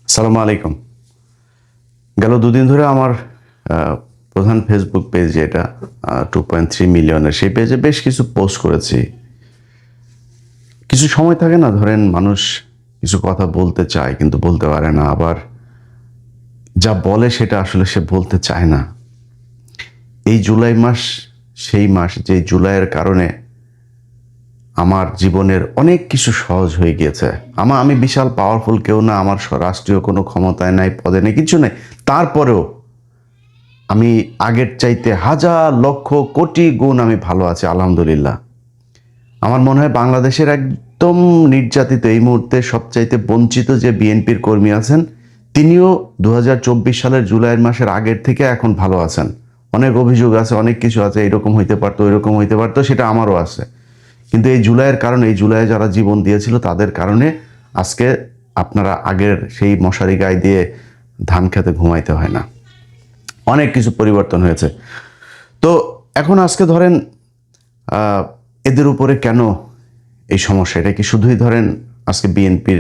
আসসালামু আলাইকুম। গেল দুদিন ধরে আমার প্রধান ফেসবুক পেজ যেটা 2.3 মিলিয়নের, সেই পেজে বেশ কিছু পোস্ট করেছি। কিছু সময় থাকে না, ধরেন মানুষ কিছু কথা বলতে চায় কিন্তু বলতে পারে না, আবার যা বলে সেটা আসলে সে বলতে চায় না। এই জুলাই মাস সেই মাস যে জুলাইয়ের কারণে আমার জীবনের অনেক কিছু সহজ হয়ে গিয়েছে। আমি বিশাল পাওয়ারফুল কেউ না, আমার রাষ্ট্রীয় কোনো ক্ষমতায় নাই, পদে নেই, কিছু নেই। তারপরেও আমি আগের চাইতে হাজার লক্ষ কোটি গুণ আমি ভালো আছি, আলহামদুলিল্লাহ। আমার মনে হয় বাংলাদেশের একদম নির্যাতিত, এই মুহূর্তে সবচাইতে বঞ্চিত যে বিএনপির কর্মী আছেন, তিনিও 2024 সালের জুলাইয়ের মাসের আগের থেকে এখন ভালো আছেন। অনেক অভিযোগ আছে, অনেক কিছু আছে, এরকম হইতে পারতো, এরকম হইতে পারতো, সেটা আমারও আছে। কিন্তু এই জুলাইয়ের কারণে, এই জুলাইয়ে যারা জীবন দিয়েছিল তাদের কারণে আজকে আপনারা আগের সেই মশারি গায়ে দিয়ে ধান খেতে ঘুমাইতে হয় না। অনেক কিছু পরিবর্তন হয়েছে। তো এখন আজকে ধরেন এদের উপরে কেন এই সমস্যা? এটা কি শুধুই ধরেন আজকে বিএনপির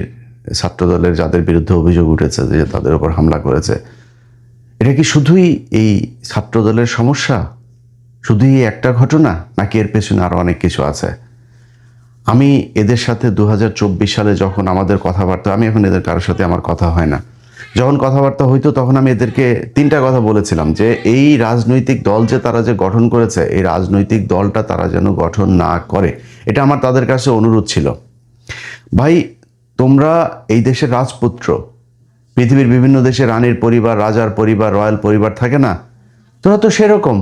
ছাত্রদলের যাদের বিরুদ্ধে অভিযোগ উঠেছে যে তাদের উপর হামলা করেছে, এটা কি শুধুই এই ছাত্রদলের সমস্যা? শুধুই একটা ঘটনা, নাকি এর পেছনে আরো অনেক কিছু আছে? আমি এদের সাথে 2024 সালে যখন আমাদের কথাবার্তা, আমি এখন এদের কারোর সাথে আমার কথা হয় না, যখন কথাবার্তা হইতো তখন আমি এদেরকে তিনটা কথা বলেছিলাম যে এই রাজনৈতিক দল যে তারা যে গঠন করেছে, এই রাজনৈতিক দলটা তারা যেন গঠন না করে। এটা আমার তাদের কাছে অনুরোধ ছিল। ভাই, তোমরা এই দেশের রাজপুত্র, পৃথিবীর বিভিন্ন দেশে রানীর পরিবার, রাজার পরিবার, রয়্যাল পরিবার থাকে না? তোরা তো সেরকম,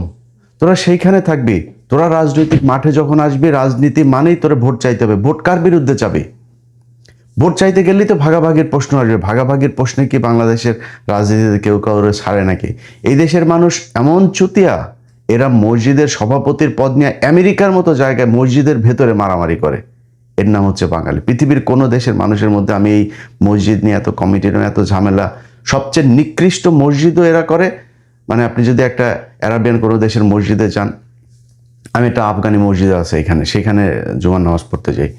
তোরা সেইখানে থাকবি। তোরা রাজনৈতিক মাঠে যখন আসবি, রাজনীতি মানেই তোরা ভোট চাইতে হবে। ভোট কার বিরুদ্ধে যাবি? ভোট চাইতে গেলেই তো ভাগাভাগির প্রশ্ন আসবে। ভাগাভাগির প্রশ্নে কি বাংলাদেশের রাজনীতিতে কেউ কাউরে ছাড়ে নাকি? এই দেশের মানুষ এমন চুতিয়া, এরা মসজিদের সভাপতির পদ নিয়ে আমেরিকার মতো জায়গায় মসজিদের ভেতরে মারামারি করে। এর নাম হচ্ছে বাঙালি। পৃথিবীর কোনো দেশের মানুষের মধ্যে আমি এই মসজিদ নিয়ে এত কমিটি নিয়ে এত ঝামেলা, সবচেয়ে নিকৃষ্ট মসজিদও এরা করে। মানে আপনি যদি একটা আরাবিয়ান কোনো দেশের মসজিদে যান, আমি একটা আফগানি মসজিদ আছে এখানে, সেখানে জুমার নামাজ পড়তে যাই।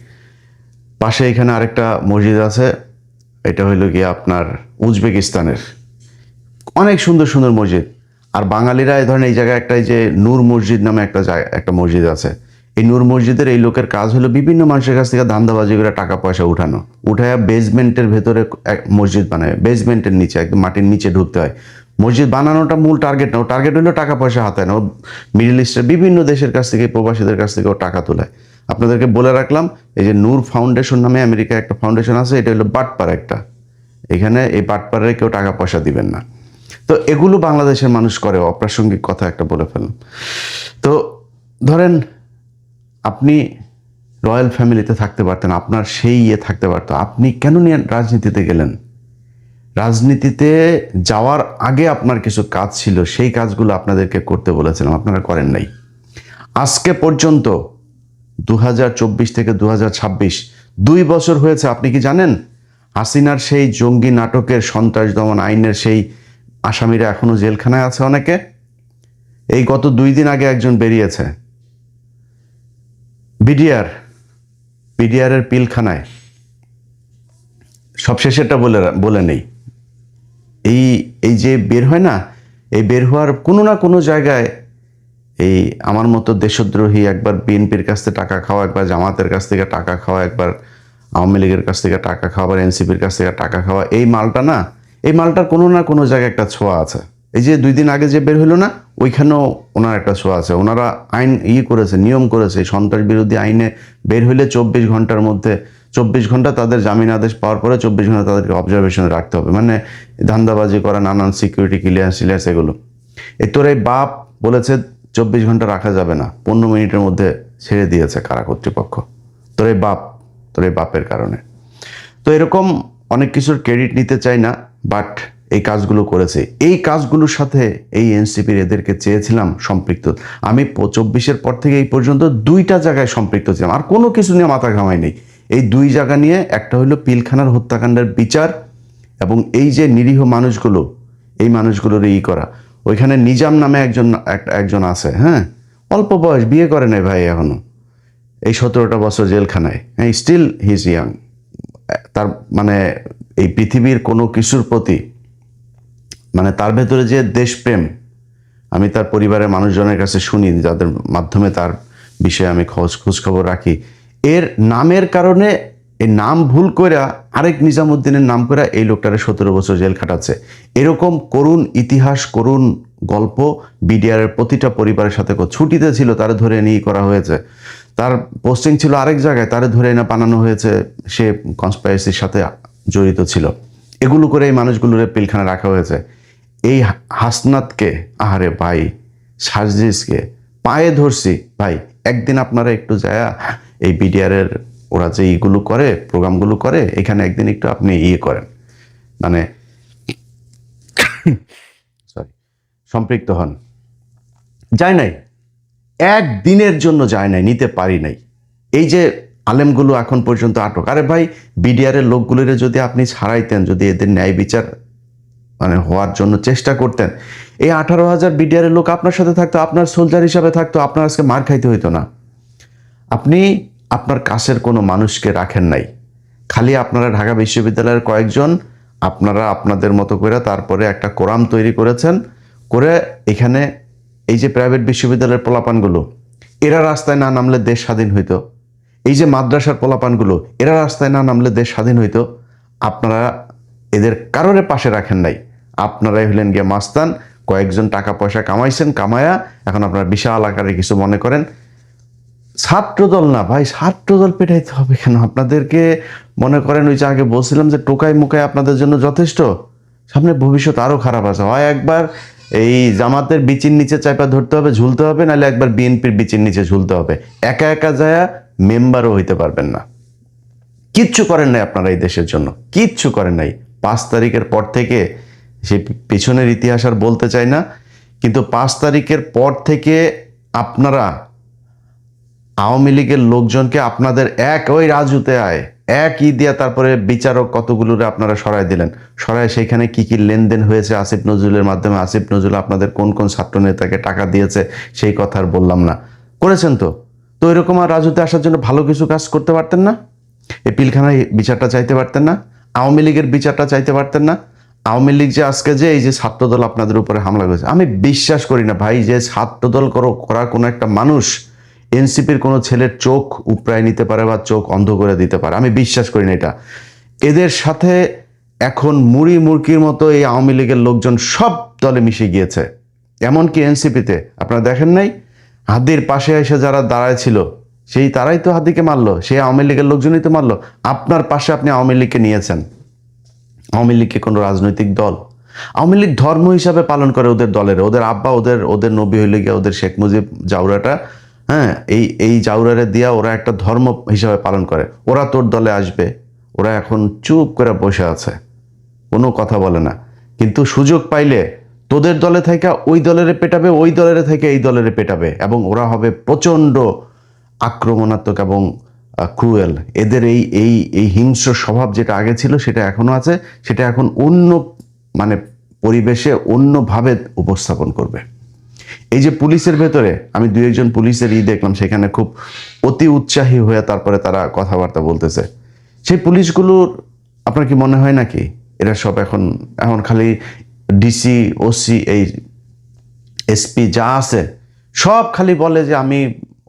পাশে এখানে আরেকটা মসজিদ আছে, এটা হইল গিয়ে আপনার উজবেকিস্তানের। অনেক সুন্দর সুন্দর মসজিদ। আর বাঙালিরা এই ধরেন এই জায়গায় একটা, যে নূর মসজিদ নামে একটা মসজিদ আছে। এই নূর মসজিদের এই লোকের কাজ হলো বিভিন্ন মানুষের কাছ থেকে ধান্দাবাজি করে টাকা পয়সা উঠানো, উঠায় বেসমেন্টের ভেতরে এক মসজিদ বানায়। বেসমেন্টের নিচে, একদম মাটির নিচে ঢুকতে হয়। মসজিদ বানানোটা মূল টার্গেট না, ও টার্গেট হলো টাকা পয়সা হাতায় না। ও মিডল ইস্টের বিভিন্ন দেশের কাছ থেকে, প্রবাসীদের কাছ থেকে ও টাকা তোলায়। আপনাদেরকে বলে রাখলাম, এই যে নূর ফাউন্ডেশন নামে আমেরিকায় একটা ফাউন্ডেশন আছে, এটা হলো বাটপার একটা। এখানে এই বাটপারে কেউ টাকা পয়সা দিবেন না। তো এগুলো বাংলাদেশের মানুষ করে। অপ্রাসঙ্গিক কথা একটা বলে ফেললাম। তো ধরেন আপনি রয়্যাল ফ্যামিলিতে থাকতে পারতেন, আপনার সেই থাকতে পারতো, আপনি কেন নিয়ে রাজনীতিতে গেলেন? রাজনীতিতে যাওয়ার আগে আপনার কিছু কাজ ছিল, সেই কাজগুলো আপনাদেরকে করতে বলেছিলাম, আপনারা করেন নাই। আজকে পর্যন্ত 2024 থেকে 2026 2 বছর হয়েছে। আপনি কি জানেন হাসিনার সেই জঙ্গি নাটকের, সন্ত্রাস দমন আইনের সেই আসামিরা এখনো জেলখানায় আছে অনেকে? এই গত 2 দিন আগে একজন বেরিয়েছে বিডিআর, বিডিআরের পিলখানায়। সবশেষেরটা বলে নেই। এই এই যে বের হয় না, এই বের হওয়ার কোনো না কোনো জায়গায় এই আমার মতো দেশদ্রোহী, একবার বিএনপির কাছ থেকে টাকা খাওয়া, একবার জামাতের কাছ থেকে টাকা খাওয়া, একবার আওয়ামী লীগের কাছ থেকে টাকা খাওয়া, আবার এনসিপির কাছ থেকে টাকা খাওয়া, এই মালটা না, এই মালটার কোনো না কোনো জায়গায় একটা ছোঁয়া আছে। এই যে 2 দিন আগে যে বের হলো না, ওইখানেও ওনার একটা ছোঁয়া আছে। ওনারা আইন করেছে, নিয়ম করেছে, সন্ত্রাস বিরোধী আইনে বের হইলে 24 ঘন্টার মধ্যে, 24 ঘন্টা তাদের জামিন আদেশ পাওয়ার পরে 24 ঘন্টা তাদেরকে অবজারভেশনে রাখতে হবে। মানে ধান্দাবাজি করা, নানান সিকিউরিটি ক্লিয়ারেন্স এগুলো। তোর এই বাপ বলেছে 24 ঘন্টা রাখা যাবে না, 15 মিনিটের মধ্যে ছেড়ে দিয়েছে কারা কর্তৃপক্ষ। তোর এই বাপ, তোর এই বাপের কারণে। তো এরকম অনেক কিছুর ক্রেডিট নিতে চাই না, বাট এই কাজগুলো করেছে। এই কাজগুলোর সাথে এই এনসিপির এদেরকে চেয়েছিলাম সম্পৃক্ত। আমি 24-এর পর থেকে এই পর্যন্ত 2টা জায়গায় সম্পৃক্ত ছিলাম, আর কোনো কিছু নিয়ে মাথা ঘামাই নেই। এই 2 জায়গা নিয়ে, একটা হলো পিলখানার হত্যাকাণ্ডের বিচার, এবং এই যে নিরীহ মানুষগুলো, এই মানুষগুলোর করা। ওইখানে নিজাম নামে একজন আছে, হ্যাঁ, অল্প বয়স, বিয়ে করে নাই ভাই এখনো, এই 17টা বছর জেলখানায়। হ্যাঁ, স্টিল হি ইজ ইয়াং। তার মানে এই পৃথিবীর কোনো কিছুর প্রতি মানে তার ভেতরে যে দেশপ্রেম, আমি তার পরিবারের মানুষজনের কাছে শুনি, যাদের মাধ্যমে তার বিষয়ে আমি খোঁজখবর রাখি, এর নামের কারণে এই নাম ভুল করে আরেক নিজামুদ্দিনের নাম করে এই লোকটারে 17 বছর জেল খাটাচ্ছে। এরকম করুণ ইতিহাস, করুণ গল্প বিডিআরের প্রতিটা পরিবারের সাথে ছুটিতে ছিল তারা ধরে নিয়ে করা হয়েছে, তার পোস্টিং ছিল আরেক জায়গায়, তারা ধরে এনে বানানো হয়েছে সে কনস্পাইরেসির সাথে জড়িত ছিল। এগুলো করে এই মানুষগুলোর পিলখানা রাখা হয়েছে। এই হাসনাতকে, আহারে ভাই, সার্জিসকে পায়ে ধরছি ভাই, একদিন আপনারা একটু যায় এই বিডিআরের ওরা যে এইগুলো করে, প্রোগ্রামগুলো করে, এখানে একদিন একটু আপনি করেন, মানে সরি, সম্পৃক্ত হন। যায় নাই, একদিনের জন্য যায় নাই, নিতে পারি নাই। এই যে আলেমগুলো এখন পর্যন্ত আটক, আরে ভাই বিডিআরের লোকগুলোরে যদি আপনি ছাড়াইতেন, যদি এদের ন্যায় বিচার মানে হওয়ার জন্য চেষ্টা করতেন, এই 18,000 বিডিআরের লোক আপনার সাথে থাকতো, আপনার সোলজার হিসাবে থাকতো, আপনার আজকে মার খাইতে হইতো না। আপনি আপনার কাছের কোনো মানুষকে রাখেন নাই, খালি আপনারা ঢাকা বিশ্ববিদ্যালয়ের কয়েকজন আপনারা আপনাদের মতো করে তারপরে একটা কোরাম তৈরি করেছেন, করে এখানে এই যে প্রাইভেট বিশ্ববিদ্যালয়ের পোলাপানগুলো, এরা রাস্তায় না নামলে দেশ স্বাধীন হইতো। এই যে মাদ্রাসার পোলাপানগুলো, এরা রাস্তায় না নামলে দেশ স্বাধীন হইতো। আপনারা এদের কারোর পাশে রাখেন নাই, আপনারাই হলেন গিয়ে মাস্তান, কয়েকজন টাকা পয়সা কামাইছেন, কামায়া এখন আপনারা বিশাল আকারে কিছু মনে করেন। ছাত্রদল না ভাই, ছাত্রদল পেটাইতে হবে কেন আপনাদেরকে? মনে করেন ওই যে আগে বলছিলাম যে টোকাই মুকাই আপনাদের জন্য যথেষ্ট, সামনে ভবিষ্যৎ আরো খারাপ আছে। হয় একবার এই জামাতের বিচির নিচে চাপা ধরতে হবে, ঝুলতে হবে, নাহলে একবার বিএনপির বিচির নিচে ঝুলতে হবে। একা একা যায় মেম্বারও হইতে পারবেন না। কিচ্ছু করেন নাই আপনারা এই দেশের জন্য, কিচ্ছু করেন নাই। 5 তারিখের পর থেকে, সে পেছনের ইতিহাস আর বলতে চাই না, কিন্তু 5 তারিখের পর থেকে আপনারা আওয়ামী লীগের লোকজনকে আপনাদের ওই রাজুতে এক দিয়া তারপরে বিচারক কতগুলোরে আপনারা সরাই দিলেন। সরাই সেইখানে কি কি লেনদেন হয়েছে আসিফ নজরুলের মাধ্যমে, আসিফ নজরুল আপনাদের কোন কোন ছাত্র নেতাকে টাকা দিয়েছে সেই কথা আর বললাম না, করেছেন তো। তো এরকম আর রাজুতে আসার জন্য ভালো কিছু কাজ করতে পারতেন না? এই পিলখানায় বিচারটা চাইতে পারতেন না? আওয়ামী লীগের বিচারটা চাইতে পারতেন না? আওয়ামী লীগ যে আজকে যে এই যে ছাত্রদল আপনাদের উপরে হামলা করেছে, আমি বিশ্বাস করি না ভাই যে ছাত্রদল করা কোনো একটা মানুষ এনসিপির কোনো ছেলের চোখ উপড়ায় নিতে পারে বা চোখ অন্ধ করে দিতে পারে, আমি বিশ্বাস করি না এটা। এদের সাথে এখন মুড়ি মুরকির মতো এই আওয়ামী লীগের লোকজন সব দলে মিশে গিয়েছে, এমনকি এনসিপিতে। আপনারা দেখেন নাই হাদির পাশে এসে যারা দাঁড়ায় ছিল, সেই তারাই তো হাদিকে মারলো, সেই আওয়ামী লীগের লোকজনই তো মারলো। আপনার পাশে আপনি আওয়ামী লীগকে নিয়েছেন। আওয়ামী লীগকে কোনো রাজনৈতিক দল, আওয়ামী লীগ ধর্ম হিসাবে পালন করে ওদের দলের, ওদের আব্বা ওদের নবী হইলে গিয়ে ওদের শেখ মুজিব জাউরাটা, হ্যাঁ, এই জাউরারে দিয়া ওরা একটা ধর্ম হিসাবে পালন করে। ওরা তোর দলে আসবে, ওরা এখন চুপ করে বসে আছে, কোনো কথা বলে না। কিন্তু সুযোগ পাইলে তোদের দলে থেকে ওই দলের পেটাবে, ওই দলের থেকে এই দলের পেটাবে, এবং ওরা হবে প্রচণ্ড আক্রমণাত্মক এবং ক্রুয়েল। এদের এই এই এই হিংস্র স্বভাব যেটা আগে ছিল সেটা এখনো আছে, সেটা এখন অন্য মানে পরিবেশে অন্যভাবে উপস্থাপন করবে। এই যে পুলিশের ভেতরে আমি 2-1 পুলিশের দেখলাম, সেখানে খুব অতি উৎসাহী হয়ে তারপরে তারা কথাবার্তা বলতেছে। সেই পুলিশগুলোর আপনার কি মনে হয় নাকি এরা সব এখন এখন খালি ডিসি, ওসি, এই এসপি যা আছে সব খালি বলে যে আমি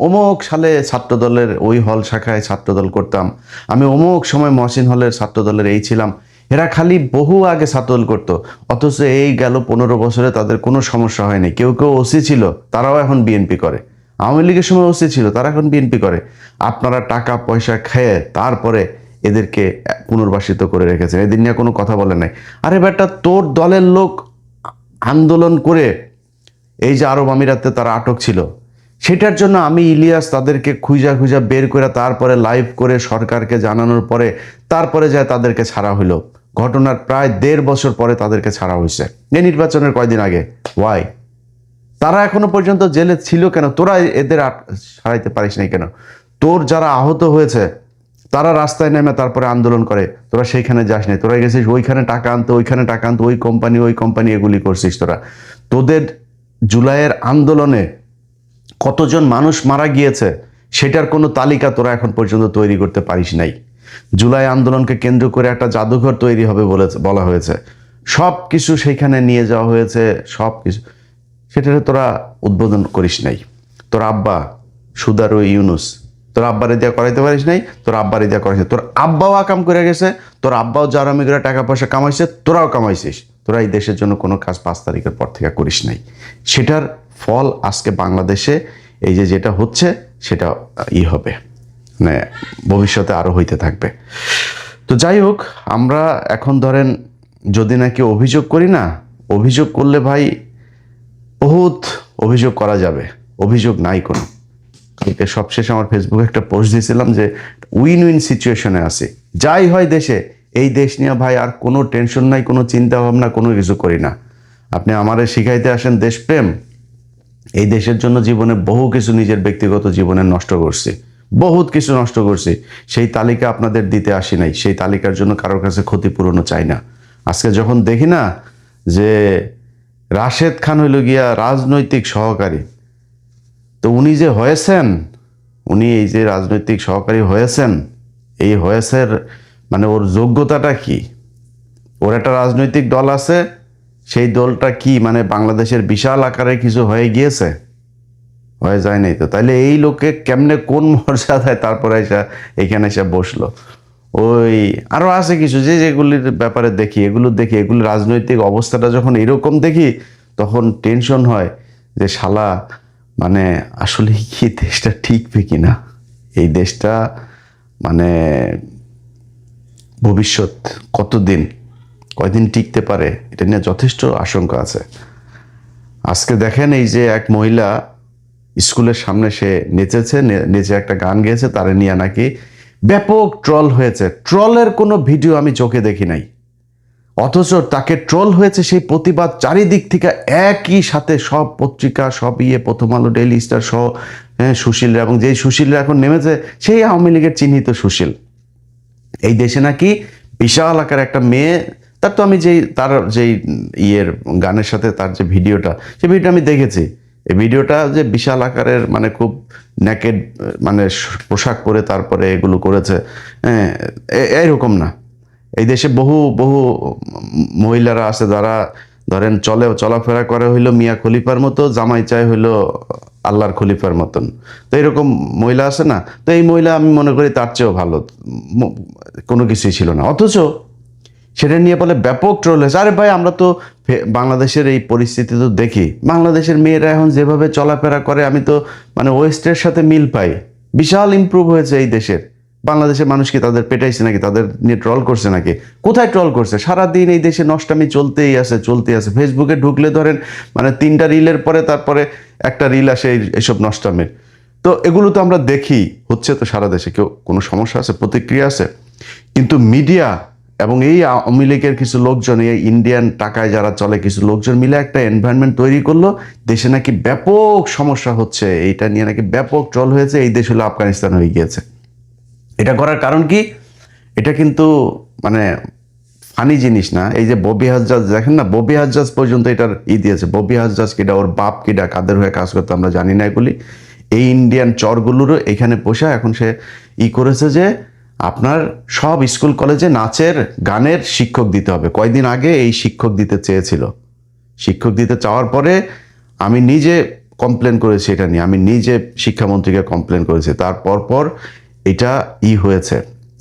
অমুক সালে ছাত্রদলের ওই হল শাখায় ছাত্রদল করতাম, আমি অমুক সময় মহসিন হলের ছাত্রদলের এই ছিলাম। এরা খালি বহু আগে ছাত্রদল করতো, অথচ এই গেল 15 বছরে তাদের কোনো সমস্যা হয়নি। কেউ কেউ ওসি ছিল, তারাও এখন বিএনপি করে। আওয়ামী লীগের সময় ওসি ছিল, তারা এখন বিএনপি করে। আপনারা টাকা পয়সা খেয়ে তারপরে এদেরকে পুনর্বাসিত করে রেখেছেন, এদের নিয়ে কোনো কথা বলে নাই। আরে বেটা, তোর দলের লোক আন্দোলন করে এই যে আরব আমিরাতে তারা আটক ছিল, সেটার জন্য আমি ইলিয়াস তাদেরকে খুঁজা খুঁজা বের করে তারপরে লাইভ করে সরকারকে জানানোর পরে তারপরে যায় তাদেরকে ছাড়া হইলো। ঘটনার প্রায় 1.5 বছর পরে তাদেরকে ছাড়া হয়েছে, এই নির্বাচনের কয়দিন আগে। ওয়াই? তারা এখনো পর্যন্ত জেলে ছিল কেন? তোরা এদের ছাড়াইতে পারিস নাই কেন? তোর যারা আহত হয়েছে তারা রাস্তায় নেমে তারপরে আন্দোলন করে, তোরা সেইখানে যাস নাই, তোরা গেছিস ওইখানে টাকা আনতে, ওইখানে টাকা আনতে, ওই কোম্পানি এগুলি করছিস তোরা। তোদের জুলাইয়ের আন্দোলনে কতজন মানুষ মারা গিয়েছে সেটার কোনো তালিকা তোরা এখন পর্যন্ত তৈরি করতে পারিস নাই। জুলাই আন্দোলনকে কেন্দ্র করে একটা জাদুঘর তৈরি হবে বলে বলা হয়েছে, সব কিছু সেইখানে নিয়ে যাওয়া হয়েছে, সব কিছু। সেটা তোরা উদ্বোধন করিস নাই। তোর আব্বা সুদার ও ইউনুস, তোর আব্বারে দিয়া করাইতে পারিস নাই, তোর আব্বারে দিয়া করাইছে। তোর আব্বাও আকাম করে গেছে, তোর আব্বাও জারামি করে টাকা পয়সা কামাইছে, তোরাও কামাইছিস। তোরা এই দেশের জন্য কোনো কাজ 5 তারিখের পর থেকে করিস নাই। সেটার ফল আজকে বাংলাদেশে এই যে যেটা হচ্ছে সেটা হবে, মানে ভবিষ্যতে আরো হইতে থাকবে। তো যাই হোক, আমরা এখন ধরেন যদি নাকি অভিযোগ করি না, অভিযোগ করলে ভাই বহুত অভিযোগ করা যাবে, অভিযোগ নাই কোনো। কালকে সবশেষে আমার ফেসবুকে একটা পোস্ট দিয়েছিলাম যে উইন উইন সিচুয়েশনে আছে, যাই হয় দেশে, এই দেশ নিয়ে ভাই আর কোনো টেনশন নাই, কোনো চিন্তা ভাবনা, কোনো কিছু করি না। আপনি আমারে শিখাইতে আসেন দেশপ্রেম, এই দেশের জন্য জীবনে বহু কিছু নিজের ব্যক্তিগত জীবনে নষ্ট করছি, বহুত কিছু নষ্ট করছি। সেই তালিকা আপনাদের দিতে আসি নাই, সেই তালিকার জন্য কারোর কাছে ক্ষতিপূরণও চাই না। আজকে যখন দেখি না যে রাশেদ খান হইল গিয়া রাজনৈতিক সহকারী, তো উনি যে হয়েছেন, উনি এই যে রাজনৈতিক সহকারী হয়েছেন, এই হয়েছের মানে ওর যোগ্যতাটা কি? ওর একটা রাজনৈতিক দল আছে, সেই দলটা কি মানে বাংলাদেশের বিশাল আকারে কিছু হয়ে গিয়েছে? হয়ে যায় নাই তো। তাইলে এই লোকে কেমনে কোন মর্যাদায় তারপরে এখানে এসে বসলো? ওই আরো আছে কিছু যে যেগুলির ব্যাপারে দেখি, এগুলো রাজনৈতিক অবস্থাটা যখন এরকম দেখি তখন টেনশন হয় যে শালা মানে আসলে কি দেশটা ঠিকবে কিনা, এই দেশটা মানে ভবিষ্যৎ কয়দিন টিকতে পারে, এটা নিয়ে যথেষ্ট আশঙ্কা আছে। আজকে দেখেন এই যে এক মহিলা স্কুলের সামনে সে নেচেছে, নেচে একটা গান গেয়েছে, তারে নিয়ে নাকি ব্যাপক ট্রল হয়েছে। ট্রলের কোনো ভিডিও আমি চোখে দেখি নাই, অথচ তাকে ট্রল হয়েছে সেই প্রতিবাদ চারিদিক থেকে একই সাথে সব পত্রিকা, সব প্রথম আলো, ডেইলি স্টার সহ, হ্যাঁ, সুশীলরা, এবং যেই সুশীলরা এখন নেমেছে সেই আওয়ামী লীগের চিহ্নিত সুশীল। এই দেশে নাকি বিশাল আকার একটা মেয়ে, তার তো আমি তার যেই গানের সাথে তার যে ভিডিওটা, সেই ভিডিওটা আমি দেখেছি। এই ভিডিওটা যে বিশাল আকারের মানে খুব নেকেড মানে পোশাক পরে তারপরে এগুলো করেছে, হ্যাঁ, এইরকম না। এই দেশে বহু বহু মহিলারা আছে যারা ধরেন চলাফেরা করে হইলো মিয়া খলিফার মতো, জামাই চায় হইলো আল্লাহর খলিফার মতন। তো এরকম মহিলা আছে না? তো এই মহিলা আমি মনে করি তার চেয়েও ভালো, কোনো কিছুই ছিল না, অথচ সেটা নিয়ে বলে ব্যাপক ট্রোল হয়েছে। আরে ভাই, আমরা তো বাংলাদেশের এই পরিস্থিতি তো দেখি, বাংলাদেশের মেয়েরা এখন যেভাবে চলাফেরা করে আমি তো মানে ওয়েস্টের সাথে মিল পাই। বিশাল ইমপ্রুভ হয়েছে এই দেশের। বাংলাদেশের মানুষ কি তাদের পেটাইছে নাকি, তাদের নিয়ে ট্রল করছে নাকি? কোথায় ট্রল করছে? সারাদিন এই দেশে নষ্টামি চলতেই আছে। ফেসবুকে ঢুকলে ধরেন মানে 3টা রিলের পরে তারপরে একটা রিল আসে এইসব নষ্টামির। তো এগুলো তো আমরা দেখি, হচ্ছে তো সারা দেশে। কেউ কোনো সমস্যা আছে, প্রতিক্রিয়া আছে? কিন্তু মিডিয়া এবং এই আওয়ামী লীগের কিছু লোকজন, এই ইন্ডিয়ান টাকায় যারা চলে কিছু লোকজন মিলে একটা এনভায়রনমেন্ট তৈরি করলো, দেশে নাকি ব্যাপক সমস্যা হচ্ছে, এইটা নিয়ে নাকি ব্যাপক ট্রল হয়েছে, এই দেশ হলো আফগানিস্তান হয়ে গিয়েছে। এটা করার কারণ কি? এটা কিন্তু মানে ফানি জিনিস না। এই যে ববি হাজ্জাজ দেখেন না, ববি হাজ্জাজ পর্যন্ত এটার দিয়েছে। ববি হাজ্জাজ কিডা, ওর বাপ কিডা, কাদের হয়ে কাজ করতে আমরা জানি না এগুলি। এই ইন্ডিয়ান চরগুলোরও এখানে পোষা। এখন সে করেছে যে আপনার সব স্কুল কলেজে নাচের গানের শিক্ষক দিতে হবে। কয়দিন আগে এই শিক্ষক দিতে চেয়েছিল। শিক্ষক দিতে চাওয়ার পরে আমি নিজে কমপ্লেন করেছি এটা নিয়ে, আমি নিজে শিক্ষামন্ত্রীকে কমপ্লেন করেছি। তারপর এটা হয়েছে,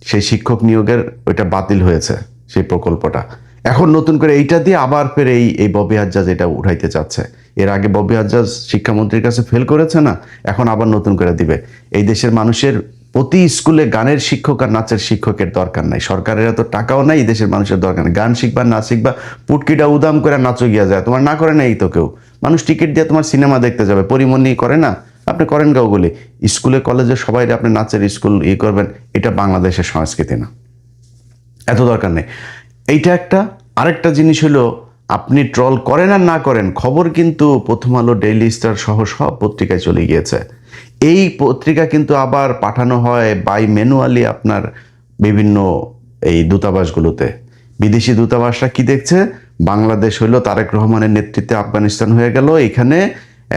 সেই শিক্ষক নিয়োগের ওইটা বাতিল হয়েছে সেই প্রকল্পটা। এখন নতুন করে এইটা দিয়ে আবার ফের এই ববি হাজ্জাজ এটা উঠাইতে চাচ্ছে। এর আগে ববি হাজ্জাজ শিক্ষামন্ত্রীর কাছে ফেল করেছে না, এখন আবার নতুন করে দিবে। এই দেশের মানুষের প্রতি স্কুলে গানের শিক্ষক আর নাচের শিক্ষকের দরকার নাই। সরকারের এত টাকাও নাই, এই দেশের মানুষের দরকার নেই। গান শিখবা, নাচ শিখবা, পুটকিটা উদাম করে নাচো গিয়া যায়, তোমার না করে নাই তো কেউ। মানুষ টিকিট দিয়ে তোমার সিনেমা দেখতে যাবে, পরিমণি করে না, আপনি করেন গাওগুলি। স্কুলে কলেজে সবাই আপনি নাচের স্কুল করবেন, এটা বাংলাদেশের সংস্কৃতি না, এত দরকার নেই। এইটা একটা। আরেকটা জিনিস হলো, আপনি ট্রল করেন আর না করেন, খবর কিন্তু প্রথম আলো, ডেইলি স্টার সহ সব পত্রিকায় চলে গিয়েছে। এই পত্রিকা কিন্তু আবার পাঠানো হয় বাই ম্যানুয়ালি আপনার বিভিন্ন এই দূতাবাসগুলোতে। বিদেশি দূতাবাসরা কি দেখছে, বাংলাদেশ হইলো তারেক রহমানের নেতৃত্বে আফগানিস্তান হয়ে গেল, এখানে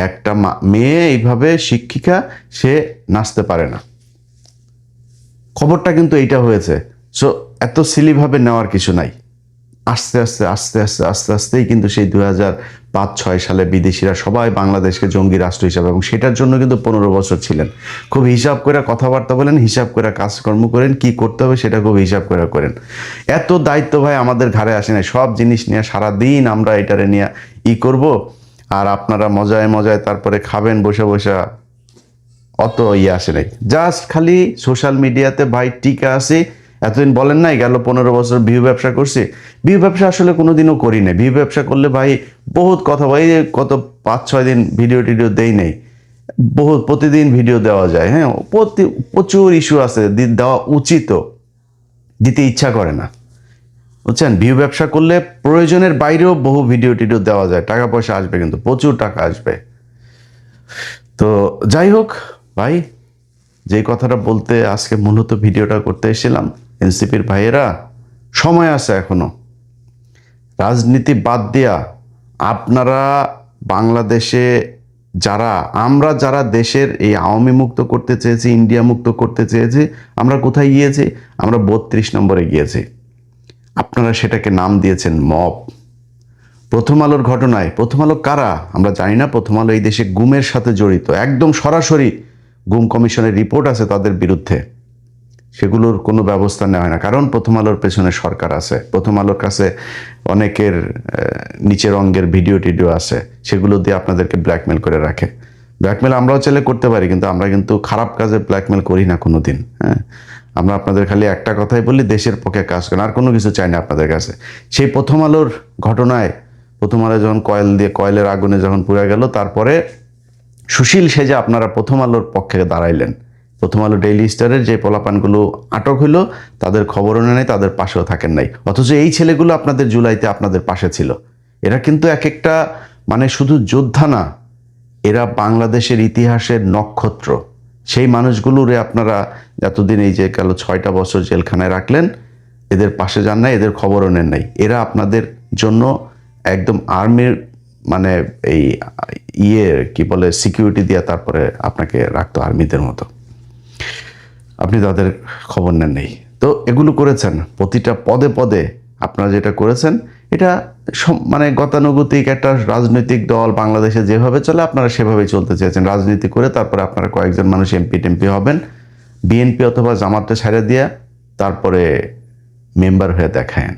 একটা মেয়ে এইভাবে শিক্ষিকা সে নাচতে পারে না। খবরটা কিন্তু এইটা হয়েছে। সো এত সিলিভাবে নেওয়ার কিছু নাই। আস্তে আস্তে আস্তে আস্তে আস্তে আস্তেই কিন্তু সেই 2005-6 সালে বিদেশিরা সবাই বাংলাদেশকে জঙ্গি রাষ্ট্র হিসাবে, এবং সেটার জন্য কিন্তু 15 বছর ছিলেন। খুব হিসাব করে কথাবার্তা বলেন, হিসাব করে কাজকর্ম করেন, কি করতে হবে সেটা খুব হিসাব করে করেন। এত দায়িত্ব ভাই আমাদের ঘাড়ে আসে না। সব জিনিস নিয়ে সারাদিন আমরা এটারে নিয়ে করব, আর আপনারা মজায় মজায় তারপরে খাবেন বসে বসে, অত আসে নাই। জাস্ট খালি সোশ্যাল মিডিয়াতে ভাই টিকা আছে। এতদিন বলেন নাই গেল 15 বছর ভিউ ব্যবসা করছি। ভিউ ব্যবসা আসলে কোনোদিনও করি নাই। ভিউ ব্যবসা করলে ভাই বহুত কথা, ভাই কত 5-6 দিন ভিডিও টিডিও দেই নাই, বহুত প্রতিদিন ভিডিও দেওয়া যায়। হ্যাঁ, প্রচুর ইস্যু আছে, দেওয়া উচিত, দিতে ইচ্ছা করে না, বুঝছেন। ভিউ ব্যবসা করলে প্রয়োজনের বাইরেও বহু ভিডিও টিডিও দেওয়া যায়, টাকা পয়সা আসবে, কিন্তু প্রচুর টাকা আসবে। তো যাই হোক ভাই, যেই কথাটা বলতে আজকে মূলত ভিডিওটা করতে এসেছিলাম, এনসিপির ভাইয়েরা সময় আছে এখনো, রাজনীতি বাদ দিয়া আপনারা বাংলাদেশে আমরা যারা দেশের এই আওয়ামী মুক্ত করতে চেয়েছি, ইন্ডিয়া মুক্ত করতে চেয়েছি, আমরা কোথায় গিয়েছি? আমরা 32 নম্বরে গিয়েছি। আপনারা সেটাকে নাম দিয়েছেন মব। প্রথম আলোর ঘটনায়, প্রথম আলো কারা আমরা জানি না, প্রথম আলো এই দেশে গুমের সাথে জড়িত, একদম সরাসরি গুম কমিশনের রিপোর্ট আছে তাদের বিরুদ্ধে, সেগুলোর কোনো ব্যবস্থা নেওয়া হয় না, কারণ প্রথম আলোর পেছনে সরকার আছে। প্রথম আলোর কাছে অনেকের নিচের অঙ্গের ভিডিও টিডিও আছে, সেগুলো দিয়ে আপনাদেরকে ব্ল্যাকমেল করে রাখে। ব্ল্যাকমেল আমরাও চাইলে করতে পারি, কিন্তু আমরা কিন্তু খারাপ কাজে ব্ল্যাকমেল করি না কোনো দিন। হ্যাঁ, আমরা আপনাদের খালি একটা কথাই বলি, দেশের পক্ষে কাজ করেন, আর কোনো কিছু চাই না আপনাদের কাছে। সেই প্রথম আলোর ঘটনায়, প্রথম আলো যখন কয়েলের আগুনে যখন পুড়ে গেল, তারপরে সুশীল সেজে আপনারা প্রথম আলোর পক্ষে দাঁড়াইলেন। প্রথম আলো ডেইলি স্টারের যে পোলাপানগুলো আটক হইলো, তাদের খবরও নেই, তাদের পাশেও থাকেন নাই, অথচ এই ছেলেগুলো আপনাদের জুলাইতে আপনাদের পাশে ছিল। এরা কিন্তু এক একটা মানে শুধু যোদ্ধা না, এরা বাংলাদেশের ইতিহাসের নক্ষত্র। সেই মানুষগুলোরে আপনারা এতদিন এই যে গেল 6টা বছর জেলখানায় রাখলেন, এদের পাশে যান নাই, এদের খবরও নেন নাই। এরা আপনাদের জন্য একদম আর্মির মানে এই কি বলে সিকিউরিটি দিয়ে তারপরে আপনাকে রাখতো আর্মিদের মতো, আপনি তাদের খবর নেন নেই। তো এগুলো করেছেন, প্রতিটা পদে পদে আপনারা যেটা করেছেন, এটা মানে গতানুগতিক একটা রাজনৈতিক দল বাংলাদেশে যেভাবে চলে আপনারা সেভাবেই চলতে চেয়েছেন। রাজনীতি করে তারপরে আপনারা কয়েকজন মানুষ এমপি টেমপি হবেন, বিএনপি অথবা জামাতে ছেড়ে দিয়ে তারপরে মেম্বার হয়ে দেখায়েন।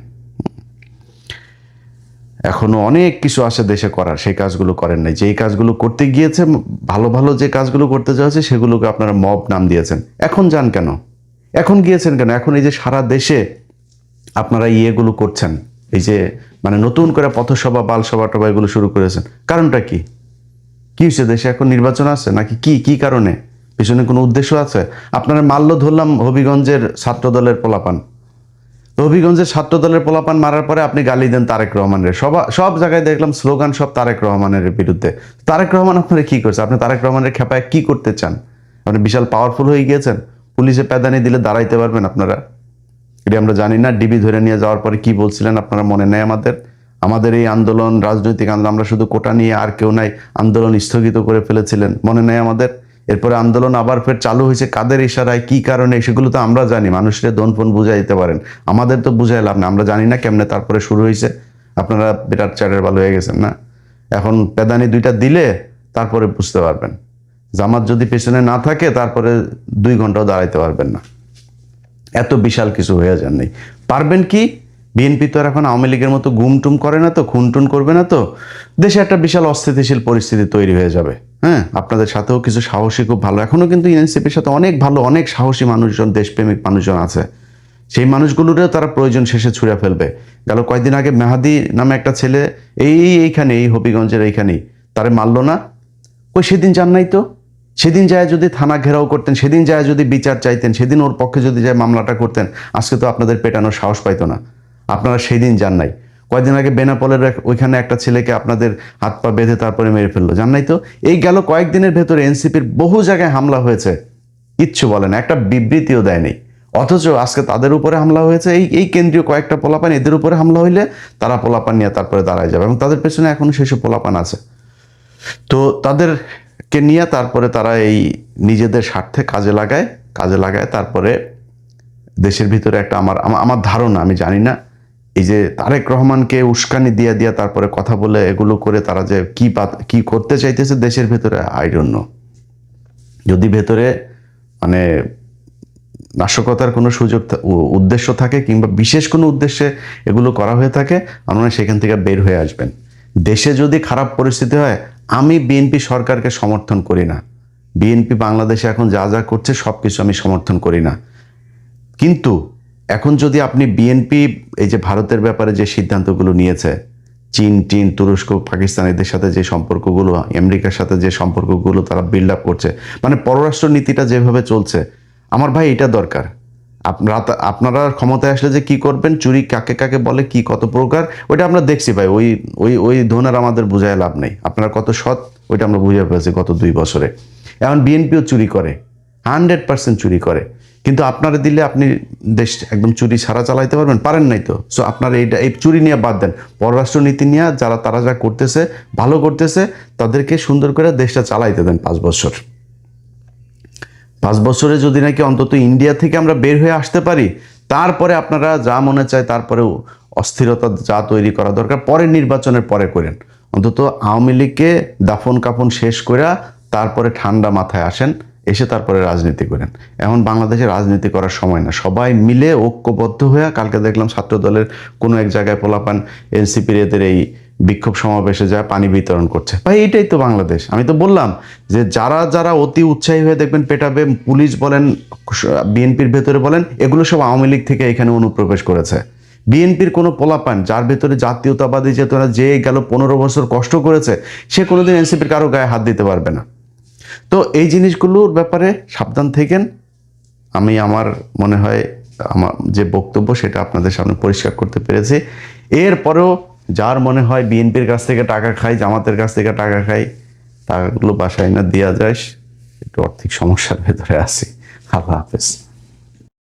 এখনো অনেক কিছু আছে দেশে করার, সেই কাজগুলো করেন নাই। যেই কাজগুলো করতে গিয়েছে, ভালো ভালো যে কাজগুলো করতে যাচ্ছে, সেগুলোকে আপনারা মব নাম দিয়েছেন। এখন যান কেন? এখন গিয়েছেন কেন? এখন এই যে সারা দেশে আপনারা ইয়েগুলো করছেন, এই যে মানে নতুন করে পথসভা বালসভা টভা এগুলো শুরু করেছেন, কারণটা কি? কি হয়েছে? দেশে এখন নির্বাচন আছে নাকি? কি কারণে? পেছনে কোনো উদ্দেশ্য আছে? আপনারা মাল্য ধরলাম হবিগঞ্জের ছাত্র দলের পোলাপান, হবিগঞ্জের ছাত্র দলের পোলাপান মারার পরে আপনি গালি দেন তারেক রহমানের। সব জায়গায় দেখলাম স্লোগান সব তারেক রহমানের বিরুদ্ধে। তারেক রহমান আপনারা কি করছে? আপনি তারেক রহমানের খেপায় কি করতে চান? আপনি বিশাল পাওয়ারফুল হয়ে গিয়েছেন, পুলিশে প্যাদানি দিলে দাঁড়াইতে পারবেন আপনারা? এটা আমরা জানি না। ডিবি ধরে নিয়ে যাওয়ার পরে কি বলছিলেন আপনারা মনে নেই আমাদের এই আন্দোলন, রাজনৈতিক আন্দোলন, আমরা শুধু কোটা নিয়ে আর কেউ নাই, আন্দোলন স্থগিত করে ফেলেছিলেন, মনে নেই আমাদের? এরপরে আন্দোলন আবার ফের চালু হয়েছে, কাদের ইশারায়, কি কারণে, সেগুলো তো আমরা জানি। মানুষের দনফোন বুঝাই দিতে পারেন, আমাদের তো বুঝাই লাভ না। আমরা জানি না কেমনে তারপরে শুরু হয়েছে। আপনারা বিরাট চারের ভালো হয়ে গেছেন না? এখন পেদানি 2টা দিলে তারপরে বুঝতে পারবেন। জামাত যদি পেছনে না থাকে তারপরে 2 ঘন্টাও দাঁড়াইতে পারবেন না। এত বিশাল কিছু হয়ে যান নাই। পারবেন কি? বিএনপি তো আর এখন আওয়ামী লীগের মতো গুমটুম করে না তো, খুনটুন করবে না তো, দেশে একটা বিশাল অস্থিতিশীল পরিস্থিতি তৈরি হয়ে যাবে। হ্যাঁ, আপনাদের সাথেও কিছু সাহসী, খুব ভালো, এখনো কিন্তু এনসিপির সাথে অনেক ভালো, অনেক সাহসী মানুষজন, দেশপ্রেমিক মানুষজন আছে। সেই মানুষগুলোরও তারা প্রয়োজন শেষে ছুঁড়ে ফেলবে। গেল কয়েকদিন আগে মেহাদি নামে একটা ছেলে এইখানে, এই হবিগঞ্জের এইখানেই, তারে মারলো না? কই সেদিন যান নাই তো? সেদিন যায় যদি থানা ঘেরাও করতেন, সেদিন যায় যদি বিচার চাইতেন, সেদিন ওর পক্ষে যদি যায় মামলাটা করতেন, আজকে তো আপনাদের পেটানোর সাহস পাইতো না। আপনারা সেই দিন যান নাই। কয়েকদিন আগে বেনাপোলের ওইখানে একটা ছেলেকে আপনাদের হাত পা বেঁধে তারপরে মেরে ফেললো, জান নাই তো? এই গেল কয়েকদিনের ভেতরে এনসিপির বহু জায়গায় হামলা হয়েছে, কিচ্ছু বলে না, একটা বিবৃতিও দেয়নি। অথচ আজকে তাদের উপরে হামলা হয়েছে, এই কেন্দ্রীয় কয়েকটা পোলাপান, এদের উপরে হামলা হইলে তারা পোলাপান নিয়ে তারপরে দাঁড়ায় যাবে, এবং তাদের পেছনে এখনো সেসব পোলাপান আছে। তো তাদেরকে নিয়ে তারপরে তারা এই নিজেদের স্বার্থে কাজে লাগায় তারপরে দেশের ভিতরে একটা আমার ধারণা, আমি জানি না, এই যে তারেক রহমানকে উস্কানি দিয়া দিয়া তারপরে কথা বলে এগুলো করে তারা যে কি করতে চাইতেছে দেশের ভেতরে, আই ডোন্ট নো। যদি ভেতরে মানে নাশকতার কোনো উদ্দেশ্য থাকে কিংবা বিশেষ কোনো উদ্দেশ্যে এগুলো করা হয়ে থাকে, আপনারা সেখান থেকে বের হয়ে আসবেন। দেশে যদি খারাপ পরিস্থিতি হয়, আমি বিএনপি সরকারকে সমর্থন করি না। বিএনপি বাংলাদেশে এখন যা যা করছে সব কিছু আমি সমর্থন করি না। কিন্তু এখন যদি আপনি বিএনপি এই যে ভারতের ব্যাপারে যে সিদ্ধান্তগুলো নিয়েছে, চীন, তুরস্ক, পাকিস্তান এদের সাথে যে সম্পর্কগুলো, আমেরিকার সাথে যে সম্পর্কগুলো তারা বিল্ড আপ করছে, মানে পররাষ্ট্র নীতিটা যেভাবে চলছে, আমার ভাই এটা দরকার। আপনারা ক্ষমতায় আসলে যে কি করবেন, চুরি কাকে কাকে বলে, কি কত প্রকার, ওইটা আমরা দেখছি ভাই। ওই ওই ওই ধরনের আমাদের বোঝায় লাভ নেই। আপনারা কত সৎ ওইটা আমরা বুঝে পেয়েছি গত 2 বছরে। এখন বিএনপিও চুরি করে, 100% চুরি করে, কিন্তু আপনারা দিলে আপনি দেশ একদম চুরি ছাড়া চালাইতে পারেন নাই তো। সো আপনারা এই চুরি নিয়ে বাদ দেন, পররাষ্ট্র নীতি নিয়ে তারা যা করতেছে ভালো করতেছে, তাদেরকে সুন্দর করে দেশটা চালাইতে দেন 5 বছর। 5 বছরে যদি নাকি অন্তত ইন্ডিয়া থেকে আমরা বের হয়ে আসতে পারি, তারপরে আপনারা যা মনে চায়, তারপরেও অস্থিরতা যা তৈরি করা দরকার পরের নির্বাচনের পরে করেন। অন্তত আওয়ামী লীগকে দাফন কাফন শেষ করে তারপরে ঠান্ডা মাথায় আসেন, এসে তারপরে রাজনীতি করেন। এখন বাংলাদেশে রাজনীতি করার সময় না, সবাই মিলে ঐক্যবদ্ধ হয়ে, কালকে দেখলাম ছাত্র দলের কোনো এক জায়গায় পোলাপান এনসিপির এদের এই বিক্ষোভ সমাবেশে যায় পানি বিতরণ করছে। ভাই এটাই তো বাংলাদেশ। আমি তো বললাম যে যারা যারা অতি উৎসাহী হয়ে দেখবেন পেটাবে, পুলিশ বলেন, বিএনপির ভেতরে বলেন, এগুলো সব আওয়ামী লীগ থেকে এখানে অনুপ্রবেশ করেছে। বিএনপির কোনো পোলাপান যার ভেতরে জাতীয়তাবাদী চেতনা যে গেল 15 বছর কষ্ট করেছে, সে কোনোদিন এনসিপির কারো গায়ে হাত দিতে পারবে না। তো এই জিনিসগুলোর ব্যাপারে সাবধান থাকেন। আমি আমার মনে হয় আমার যে বক্তব্য সেটা আপনাদের সামনে পরিষ্কার করতে পেরেছি। এরপরেও যার মনে হয় বিএনপির কাছ থেকে টাকা খাই, জামাতের কাছ থেকে টাকা খাই, টাকাগুলো বাসায় না দেওয়া যায়, একটু আর্থিক সমস্যার ভেতরে আছি। আল্লাহ হাফেজ।